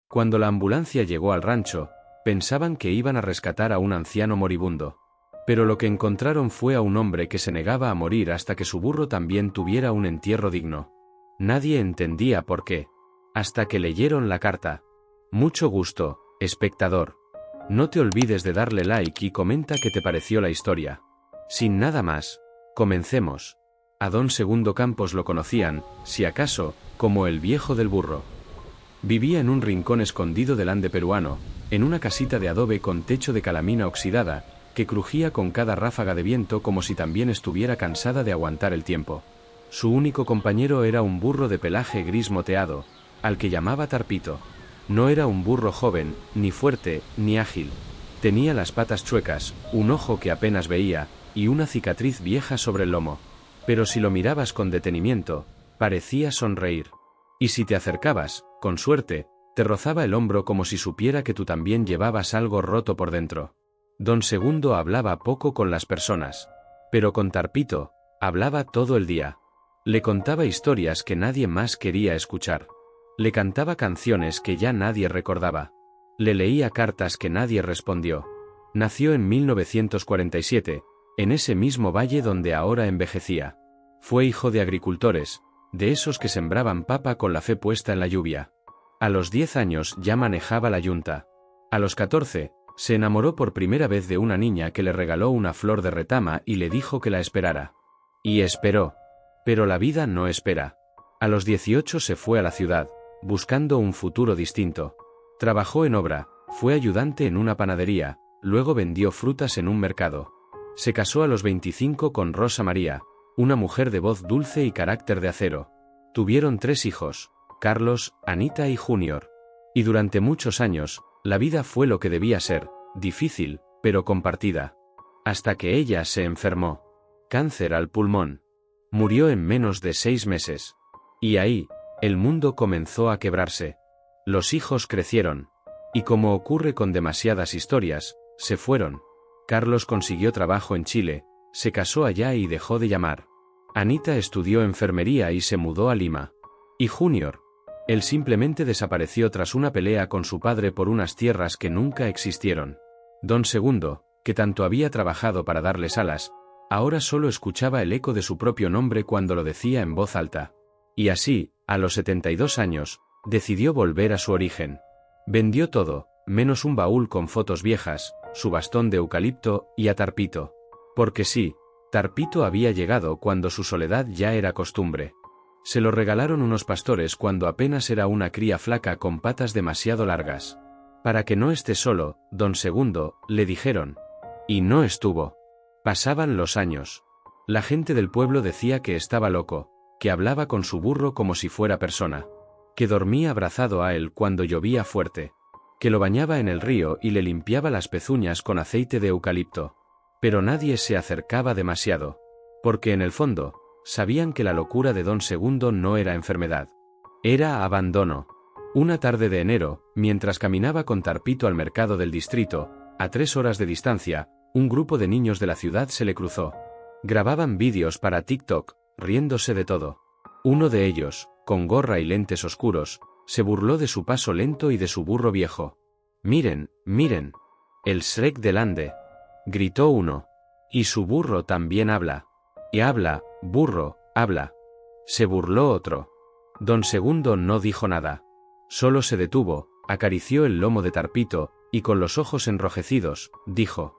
Cuando la ambulancia llegó al rancho, pensaban que iban a rescatar a un anciano moribundo. Pero lo que encontraron fue a un hombre que se negaba a morir hasta que su burro también tuviera un entierro digno. Nadie entendía por qué. Hasta que leyeron la carta. Mucho gusto, espectador. No te olvides de darle like y comenta qué te pareció la historia. Sin nada más, comencemos. A don Segundo Campos lo conocían, si acaso, como el viejo del burro. Vivía en un rincón escondido del Ande peruano, en una casita de adobe con techo de calamina oxidada, que crujía con cada ráfaga de viento como si también estuviera cansada de aguantar el tiempo. Su único compañero era un burro de pelaje gris moteado, al que llamaba Tarpito. No era un burro joven, ni fuerte, ni ágil. Tenía las patas chuecas, un ojo que apenas veía, y una cicatriz vieja sobre el lomo. Pero si lo mirabas con detenimiento, parecía sonreír. Y si te acercabas, con suerte, te rozaba el hombro como si supiera que tú también llevabas algo roto por dentro. Don Segundo hablaba poco con las personas, pero con Tarpito, hablaba todo el día. Le contaba historias que nadie más quería escuchar. Le cantaba canciones que ya nadie recordaba. Le leía cartas que nadie respondió. Nació en 1947, en ese mismo valle donde ahora envejecía. Fue hijo de agricultores, de esos que sembraban papa con la fe puesta en la lluvia. A los 10 años ya manejaba la yunta. A los 14, se enamoró por primera vez de una niña que le regaló una flor de retama y le dijo que la esperara. Y esperó. Pero la vida no espera. A los 18 se fue a la ciudad, buscando un futuro distinto. Trabajó en obra, fue ayudante en una panadería, luego vendió frutas en un mercado. Se casó a los 25 con Rosa María, una mujer de voz dulce y carácter de acero. Tuvieron 3 hijos, Carlos, Anita y Junior. Y durante muchos años, la vida fue lo que debía ser, difícil, pero compartida. Hasta que ella se enfermó. Cáncer al pulmón. Murió en menos de 6 meses. Y ahí, el mundo comenzó a quebrarse. Los hijos crecieron. Y como ocurre con demasiadas historias, se fueron. Carlos consiguió trabajo en Chile, se casó allá y dejó de llamar. Anita estudió enfermería y se mudó a Lima. Y Junior, él simplemente desapareció tras una pelea con su padre por unas tierras que nunca existieron. Don Segundo, que tanto había trabajado para darles alas, ahora solo escuchaba el eco de su propio nombre cuando lo decía en voz alta. Y así, a los 72 años, decidió volver a su origen. Vendió todo, menos un baúl con fotos viejas, su bastón de eucalipto y a Tarpito. Porque sí, Tarpito había llegado cuando su soledad ya era costumbre. Se lo regalaron unos pastores cuando apenas era una cría flaca con patas demasiado largas. Para que no esté solo, don Segundo, le dijeron. Y no estuvo. Pasaban los años. La gente del pueblo decía que estaba loco, que hablaba con su burro como si fuera persona, que dormía abrazado a él cuando llovía fuerte, que lo bañaba en el río y le limpiaba las pezuñas con aceite de eucalipto. Pero nadie se acercaba demasiado, porque en el fondo, sabían que la locura de don Segundo no era enfermedad. Era abandono. Una tarde de enero, mientras caminaba con Tarpito al mercado del distrito, a 3 horas de distancia, un grupo de niños de la ciudad se le cruzó. Grababan vídeos para TikTok, riéndose de todo. Uno de ellos, con gorra y lentes oscuros, se burló de su paso lento y de su burro viejo. «Miren, miren. El Shrek del Ande», gritó uno. «Y su burro también habla». «Y habla, burro, habla». Se burló otro. Don Segundo no dijo nada. Solo se detuvo, acarició el lomo de Tarpito, y con los ojos enrojecidos, dijo: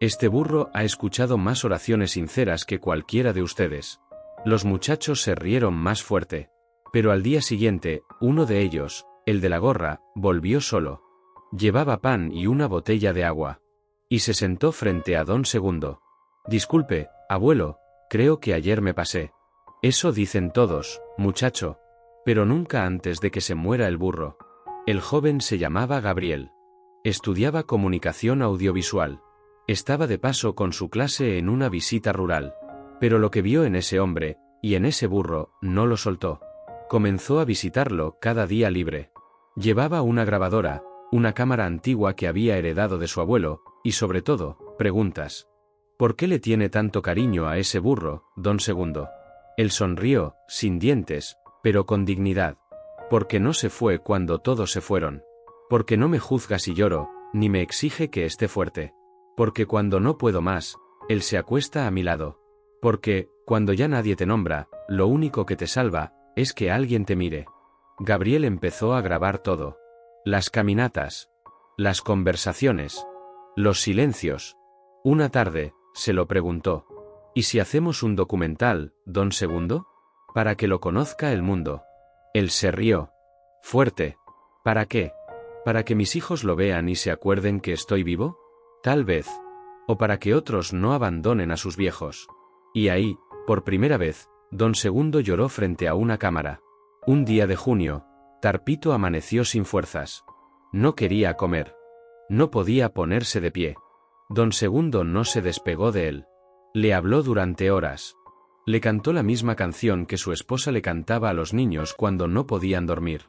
«Este burro ha escuchado más oraciones sinceras que cualquiera de ustedes». Los muchachos se rieron más fuerte. Pero al día siguiente, uno de ellos, el de la gorra, volvió solo. Llevaba pan y una botella de agua. Y se sentó frente a don Segundo. «Disculpe, abuelo, creo que ayer me pasé». «Eso dicen todos, muchacho. Pero nunca antes de que se muera el burro». El joven se llamaba Gabriel. Estudiaba comunicación audiovisual. Estaba de paso con su clase en una visita rural. Pero lo que vio en ese hombre, y en ese burro, no lo soltó. Comenzó a visitarlo cada día libre. Llevaba una grabadora, una cámara antigua que había heredado de su abuelo, y sobre todo, preguntas. ¿Por qué le tiene tanto cariño a ese burro, don Segundo? Él sonrió, sin dientes, pero con dignidad. Porque no se fue cuando todos se fueron. Porque no me juzga si lloro, ni me exige que esté fuerte. Porque cuando no puedo más, él se acuesta a mi lado. Porque, cuando ya nadie te nombra, lo único que te salva, es que alguien te mire. Gabriel empezó a grabar todo. Las caminatas. Las conversaciones. Los silencios. Una tarde, se lo preguntó. ¿Y si hacemos un documental, don Segundo? Para que lo conozca el mundo. Él se rió. Fuerte. ¿Para qué? ¿Para que mis hijos lo vean y se acuerden que estoy vivo? Tal vez. O para que otros no abandonen a sus viejos. Y ahí, por primera vez, don Segundo lloró frente a una cámara. Un día de junio, Tarpito amaneció sin fuerzas. No quería comer. No podía ponerse de pie. Don Segundo no se despegó de él. Le habló durante horas. Le cantó la misma canción que su esposa le cantaba a los niños cuando no podían dormir.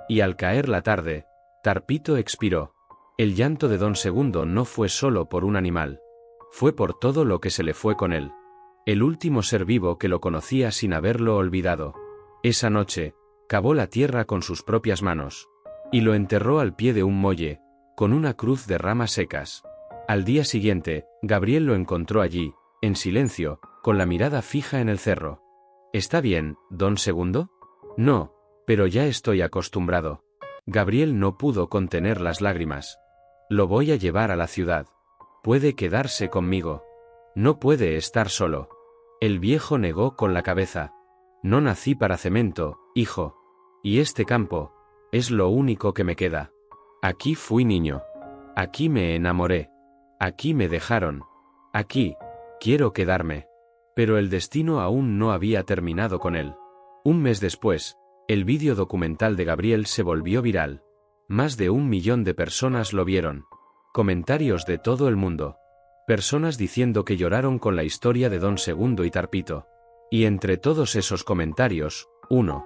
Y al caer la tarde, Tarpito expiró. El llanto de don Segundo no fue solo por un animal. Fue por todo lo que se le fue con él. El último ser vivo que lo conocía sin haberlo olvidado. Esa noche, cavó la tierra con sus propias manos. Y lo enterró al pie de un muelle, con una cruz de ramas secas. Al día siguiente, Gabriel lo encontró allí, en silencio, con la mirada fija en el cerro. ¿Está bien, don Segundo? No, pero ya estoy acostumbrado. Gabriel no pudo contener las lágrimas. Lo voy a llevar a la ciudad. Puede quedarse conmigo. No puede estar solo. El viejo negó con la cabeza. No nací para cemento, hijo. Y este campo, es lo único que me queda. Aquí fui niño. Aquí me enamoré. Aquí me dejaron. Aquí, quiero quedarme. Pero el destino aún no había terminado con él. Un mes después, el vídeo documental de Gabriel se volvió viral. Más de 1 millón de personas lo vieron. Comentarios de todo el mundo. Personas diciendo que lloraron con la historia de don Segundo y Tarpito. Y entre todos esos comentarios, uno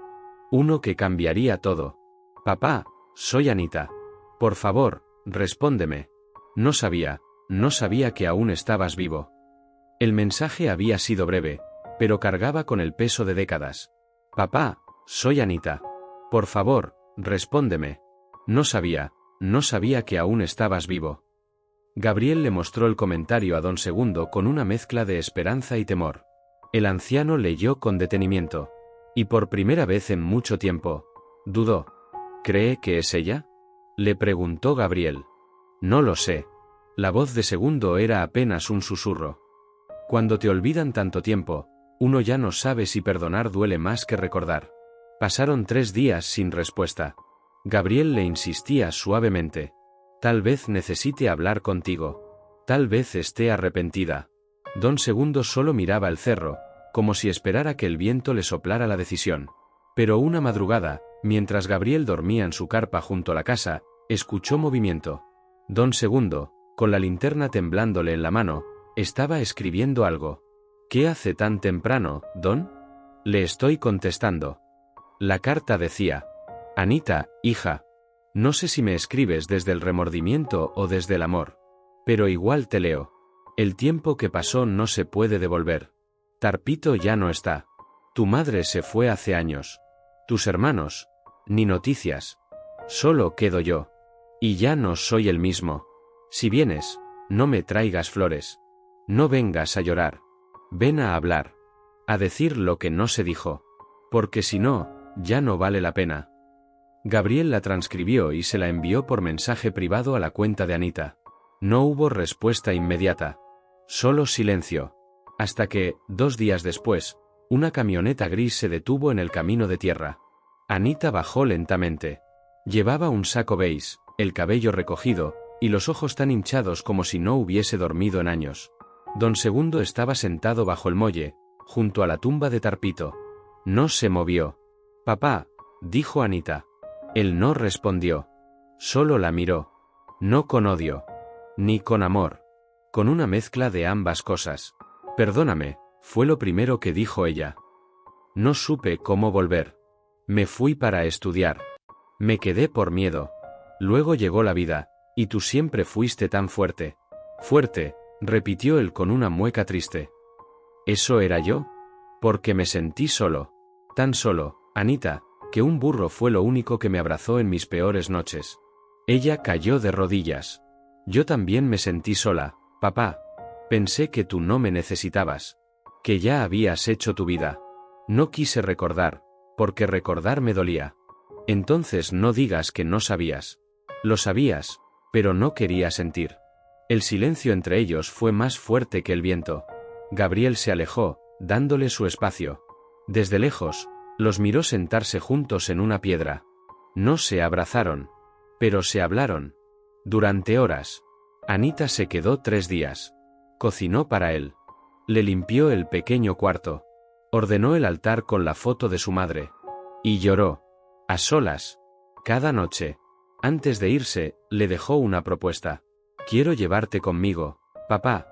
que cambiaría todo. Papá, soy Anita. Por favor, respóndeme. No sabía que aún estabas vivo. El mensaje había sido breve, pero cargaba con el peso de décadas. Papá, soy Anita. Por favor, respóndeme. No sabía que aún estabas vivo. Gabriel le mostró el comentario a don Segundo con una mezcla de esperanza y temor. El anciano leyó con detenimiento. Y por primera vez en mucho tiempo, dudó. ¿Cree que es ella? Le preguntó Gabriel. No lo sé. La voz de Segundo era apenas un susurro. Cuando te olvidan tanto tiempo, uno ya no sabe si perdonar duele más que recordar. Pasaron 3 días sin respuesta. Gabriel le insistía suavemente. Tal vez necesite hablar contigo. Tal vez esté arrepentida. Don Segundo solo miraba el cerro, como si esperara que el viento le soplara la decisión. Pero una madrugada, mientras Gabriel dormía en su carpa junto a la casa, escuchó movimiento. Don Segundo, con la linterna temblándole en la mano, estaba escribiendo algo. ¿Qué hace tan temprano, don? Le estoy contestando. La carta decía: Anita, hija. No sé si me escribes desde el remordimiento o desde el amor. Pero igual te leo. El tiempo que pasó no se puede devolver. Tarpito ya no está. Tu madre se fue hace años. Tus hermanos, ni noticias. Solo quedo yo. Y ya no soy el mismo. Si vienes, no me traigas flores. No vengas a llorar. Ven a hablar. A decir lo que no se dijo. Porque si no, ya no vale la pena. Gabriel la transcribió y se la envió por mensaje privado a la cuenta de Anita. No hubo respuesta inmediata. Solo silencio. Hasta que, 2 días después, una camioneta gris se detuvo en el camino de tierra. Anita bajó lentamente. Llevaba un saco beige, el cabello recogido, y los ojos tan hinchados como si no hubiese dormido en años. Don Segundo estaba sentado bajo el muelle, junto a la tumba de Tarpito. No se movió. Papá, dijo Anita. Él no respondió. Solo la miró. No con odio. Ni con amor. Con una mezcla de ambas cosas. Perdóname, fue lo primero que dijo ella. No supe cómo volver. Me fui para estudiar. Me quedé por miedo. Luego llegó la vida, y tú siempre fuiste tan fuerte. Fuerte, repitió él con una mueca triste. ¿Eso era yo? Porque me sentí solo. Tan solo, Anita, que un burro fue lo único que me abrazó en mis peores noches. Ella cayó de rodillas. Yo también me sentí sola, papá. Pensé que tú no me necesitabas. Que ya habías hecho tu vida. No quise recordar, porque recordar me dolía. Entonces no digas que no sabías. Lo sabías, pero no quería sentir. El silencio entre ellos fue más fuerte que el viento. Gabriel se alejó, dándole su espacio. Desde lejos, los miró sentarse juntos en una piedra. No se abrazaron, pero se hablaron. Durante horas. Anita se quedó 3 días. Cocinó para él. Le limpió el pequeño cuarto. Ordenó el altar con la foto de su madre. Y lloró. A solas. Cada noche. Antes de irse, le dejó una propuesta. Quiero llevarte conmigo, papá.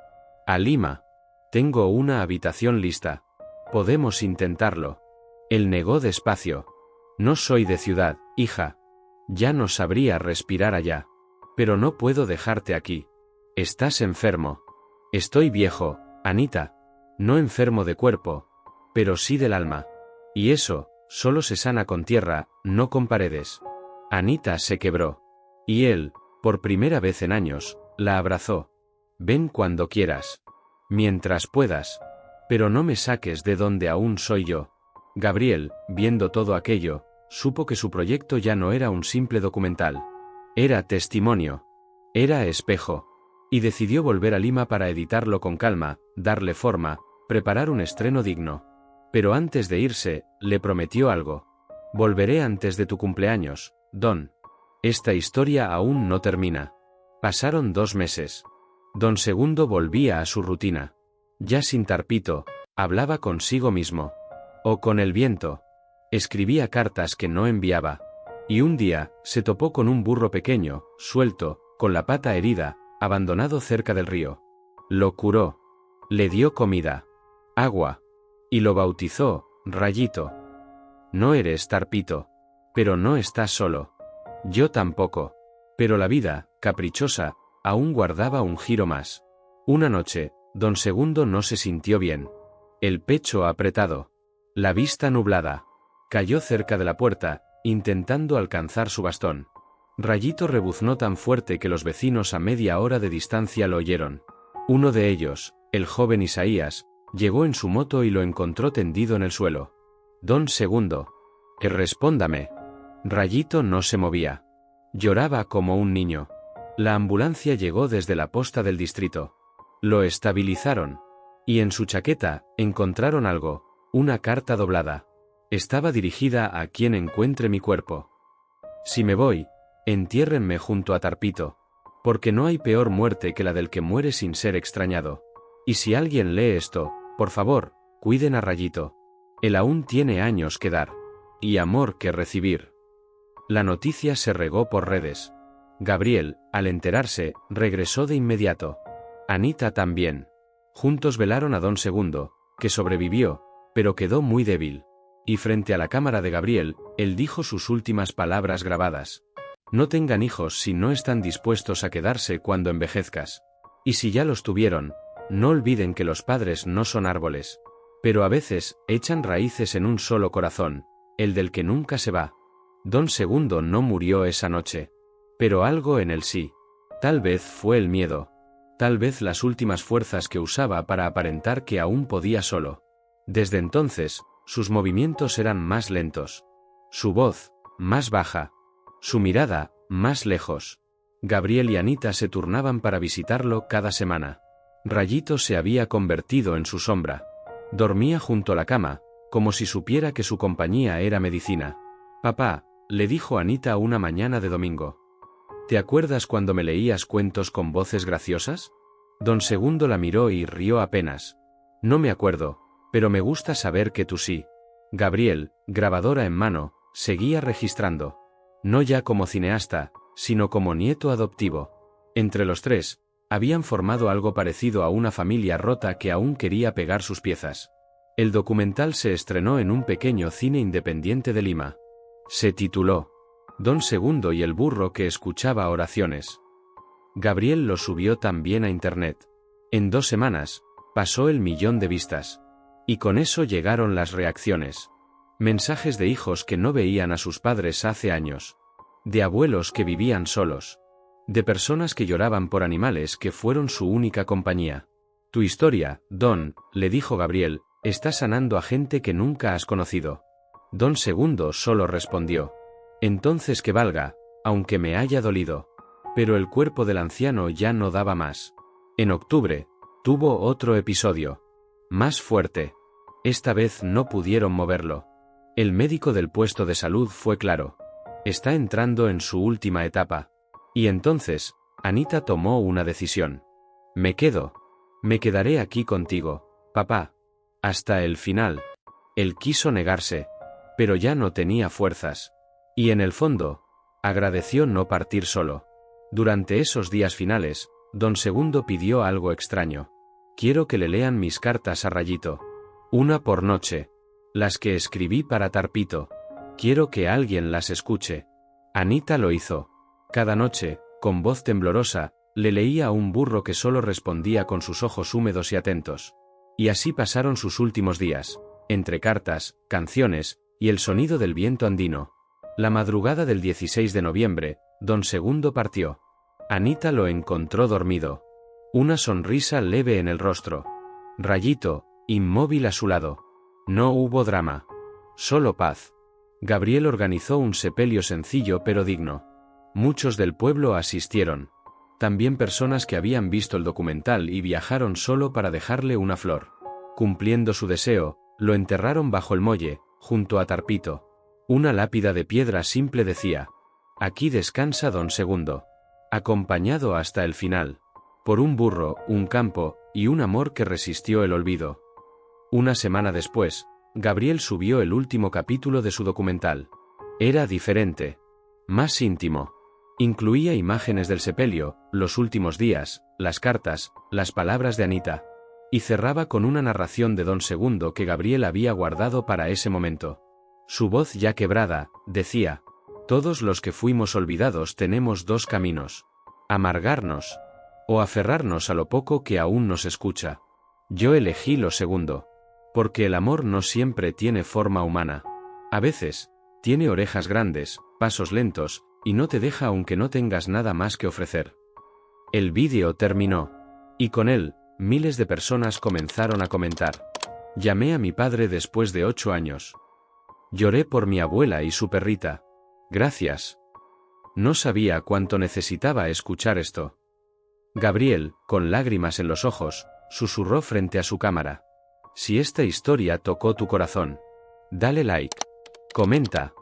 A Lima. Tengo una habitación lista. Podemos intentarlo. Él negó despacio. No soy de ciudad, hija. Ya no sabría respirar allá. Pero no puedo dejarte aquí. Estás enfermo. Estoy viejo, Anita. No enfermo de cuerpo, pero sí del alma. Y eso, solo se sana con tierra, no con paredes. Anita se quebró. Y él, por primera vez en años, la abrazó. Ven cuando quieras. Mientras puedas. Pero no me saques de donde aún soy yo. Gabriel, viendo todo aquello, supo que su proyecto ya no era un simple documental. Era testimonio. Era espejo. Y decidió volver a Lima para editarlo con calma, darle forma, preparar un estreno digno. Pero antes de irse, le prometió algo. Volveré antes de tu cumpleaños, Don. Esta historia aún no termina. Pasaron 2 meses. Don Segundo volvía a su rutina. Ya sin Tarpito, hablaba consigo mismo. O con el viento. Escribía cartas que no enviaba. Y un día, se topó con un burro pequeño, suelto, con la pata herida, abandonado cerca del río. Lo curó. Le dio comida. Agua. Y lo bautizó, Rayito. No eres Tarpito. Pero no estás solo. Yo tampoco. Pero la vida, caprichosa, aún guardaba un giro más. Una noche, Don Segundo no se sintió bien. El pecho apretado. La vista nublada. Cayó cerca de la puerta, intentando alcanzar su bastón. Rayito rebuznó tan fuerte que los vecinos a media hora de distancia lo oyeron. Uno de ellos, el joven Isaías, llegó en su moto y lo encontró tendido en el suelo. Don Segundo. Que respóndame. Rayito no se movía. Lloraba como un niño. La ambulancia llegó desde la posta del distrito. Lo estabilizaron. Y en su chaqueta, encontraron algo, una carta doblada. Estaba dirigida a quien encuentre mi cuerpo. Si me voy, entiérrenme junto a Tarpito. Porque no hay peor muerte que la del que muere sin ser extrañado. Y si alguien lee esto, por favor, cuiden a Rayito. Él aún tiene años que dar. Y amor que recibir. La noticia se regó por redes. Gabriel, al enterarse, regresó de inmediato. Anita también. Juntos velaron a Don Segundo, que sobrevivió, pero quedó muy débil. Y frente a la cámara de Gabriel, él dijo sus últimas palabras grabadas. No tengan hijos si no están dispuestos a quedarse cuando envejezcas. Y si ya los tuvieron, no olviden que los padres no son árboles. Pero a veces, echan raíces en un solo corazón, el del que nunca se va. Don Segundo no murió esa noche. Pero algo en él sí. Tal vez fue el miedo. Tal vez las últimas fuerzas que usaba para aparentar que aún podía solo. Desde entonces, sus movimientos eran más lentos. Su voz, más baja. Su mirada, más lejos. Gabriel y Anita se turnaban para visitarlo cada semana. Rayito se había convertido en su sombra. Dormía junto a la cama, como si supiera que su compañía era medicina. Papá, le dijo Anita una mañana de domingo. ¿Te acuerdas cuando me leías cuentos con voces graciosas? Don Segundo la miró y rió apenas. No me acuerdo, pero me gusta saber que tú sí. Gabriel, grabadora en mano, seguía registrando. No ya como cineasta, sino como nieto adoptivo. Entre los tres, habían formado algo parecido a una familia rota que aún quería pegar sus piezas. El documental se estrenó en un pequeño cine independiente de Lima. Se tituló Don Segundo y el burro que escuchaba oraciones. Gabriel lo subió también a internet. En 2 semanas, pasó el 1.000.000 de vistas. Y con eso llegaron las reacciones. Mensajes de hijos que no veían a sus padres hace años. de abuelos que vivían solos, de personas que lloraban por animales que fueron su única compañía. Tu historia, Don, le dijo Gabriel, está sanando a gente que nunca has conocido. Don Segundo solo respondió: entonces que valga, aunque me haya dolido. Pero el cuerpo del anciano ya no daba más. En octubre, tuvo otro episodio. Más fuerte. Esta vez no pudieron moverlo. El médico del puesto de salud fue claro: está entrando en su última etapa. Y entonces, Anita tomó una decisión. Me quedaré aquí contigo, papá. Hasta el final. Él quiso negarse, pero ya no tenía fuerzas. Y en el fondo, agradeció no partir solo. Durante esos días finales, Don Segundo pidió algo extraño. Quiero que le lean mis cartas a Rayito. Una por noche. Las que escribí para Tarpito. Quiero que alguien las escuche. Anita lo hizo. Cada noche, con voz temblorosa, le leía a un burro que solo respondía con sus ojos húmedos y atentos. Y así pasaron sus últimos días, entre cartas, canciones, y el sonido del viento andino. La madrugada del 16 de noviembre, Don Segundo partió. Anita lo encontró dormido. Una sonrisa leve en el rostro. Rayito, inmóvil a su lado. No hubo drama. Solo paz. Gabriel organizó un sepelio sencillo pero digno. Muchos del pueblo asistieron. También personas que habían visto el documental y viajaron solo para dejarle una flor. Cumpliendo su deseo, lo enterraron bajo el muelle, junto a Tarpito. Una lápida de piedra simple decía: aquí descansa Don Segundo. Acompañado hasta el final. Por un burro, un campo, y un amor que resistió el olvido. Una semana después, Gabriel subió el último capítulo de su documental. Era diferente. Más íntimo. Incluía imágenes del sepelio, los últimos días, las cartas, las palabras de Anita. Y cerraba con una narración de Don Segundo que Gabriel había guardado para ese momento. Su voz ya quebrada, decía: todos los que fuimos olvidados tenemos dos caminos. Amargarnos. O aferrarnos a lo poco que aún nos escucha. Yo elegí lo segundo. Porque el amor no siempre tiene forma humana. A veces, tiene orejas grandes, pasos lentos, y no te deja aunque no tengas nada más que ofrecer. El vídeo terminó. Y con él, miles de personas comenzaron a comentar. Llamé a mi padre después de 8 años. Lloré por mi abuela y su perrita. Gracias. No sabía cuánto necesitaba escuchar esto. Gabriel, con lágrimas en los ojos, susurró frente a su cámara. Si esta historia tocó tu corazón, dale like, comenta,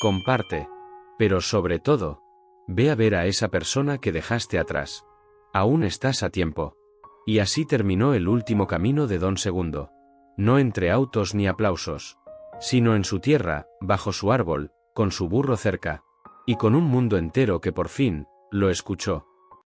comparte, pero sobre todo, ve a ver a esa persona que dejaste atrás. Aún estás a tiempo. Y así terminó el último camino de Don Segundo. No entre autos ni aplausos, sino en su tierra, bajo su árbol, con su burro cerca, y con un mundo entero que por fin lo escuchó.